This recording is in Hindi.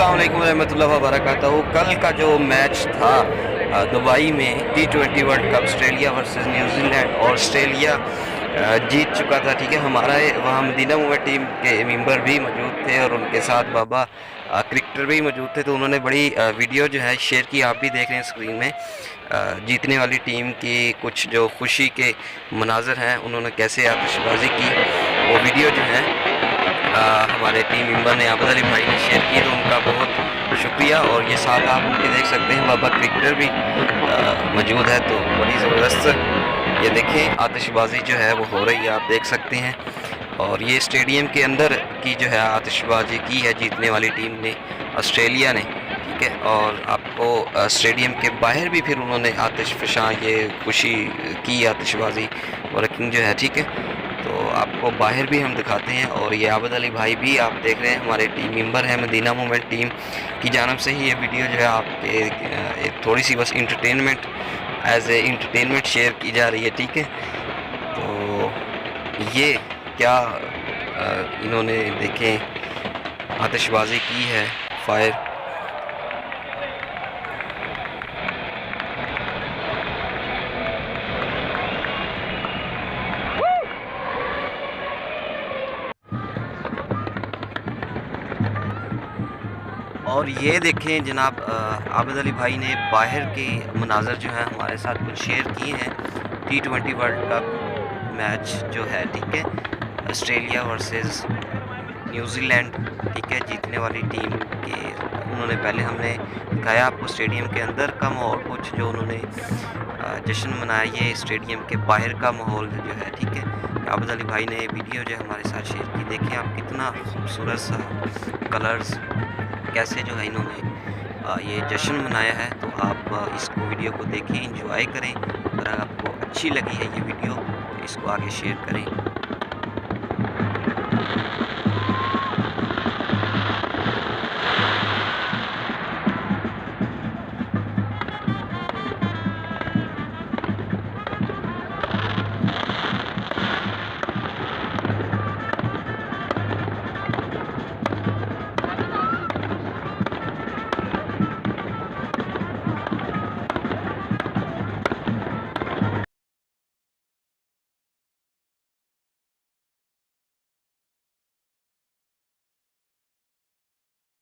अस्सलाम वालेकुम रहमतुल्लाहि व बरकातहू। कल का जो मैच था दुबई में T20 world cup, Australia versus New Zealand, और ऑस्ट्रेलिया जीत चुका था। ठीक है, हमारे वहाँ मदीना मूवमेंट टीम के मेंबर भी मौजूद थे और उनके साथ बाबा क्रिकेटर भी मौजूद थे। तो उन्होंने बड़ी वीडियो जो है शेयर की, आप भी देख रहे हैं स्क्रीन में। जीतने वाली टीम की कुछ जो खुशी के मनाजर हैं, उन्होंने कैसे आतिशबाजी की, वो वीडियो जो है हमारे टीम मेंबर ने आबद अली भाई ने शेयर की, तो उनका बहुत शुक्रिया। और ये साथ आप उनके देख सकते हैं, बाबा क्रिकेटर भी मौजूद है, तो बड़ी ज़बरदस्त ये देखें आतिशबाजी जो है वो हो रही है, आप देख सकते हैं। और ये स्टेडियम के अंदर की जो है आतिशबाजी की है जीतने वाली टीम ने, ऑस्ट्रेलिया ने। ठीक है, और आपको स्टेडियम के बाहर भी फिर उन्होंने आतिश फशां ये खुशी की आतिशबाजी वर्किंग जो है। ठीक है, तो आपको बाहर भी हम दिखाते हैं। और ये आबद अली भाई भी आप देख रहे हैं, हमारे टीम मेंबर हैं, मदीना मूवमेंट टीम की जानब से ही ये वीडियो जो है आपके एक थोड़ी सी बस entertainment as a entertainment share की जा रही है। ठीक है, तो ये क्या इन्होंने देखें आतिशबाजी की है, फायर। और ये देखें जनाब, आबद अली भाई ने बाहर के मनाजर जो है हमारे साथ कुछ शेयर किए हैं। T20 वर्ल्ड कप मैच जो है, ठीक है, ऑस्ट्रेलिया वर्सेस न्यूजीलैंड, ठीक है, जीतने वाली टीम के उन्होंने पहले हमने दिखाया आपको स्टेडियम के अंदर का माहौल, कुछ जो उन्होंने जश्न मनाया, ये स्टेडियम के बाहर का माहौल जो है। ठीक है, आबद अली भाई ने वीडियो जो है हमारे साथ शेयर की। देखें आप कितना खूबसूरत सा कलर्स, कैसे जो है इन्होंने ये जश्न मनाया है। तो आप इसको वीडियो को देखें, इंजॉय करें। अगर आपको अच्छी लगी है ये वीडियो तो इसको आगे शेयर करें।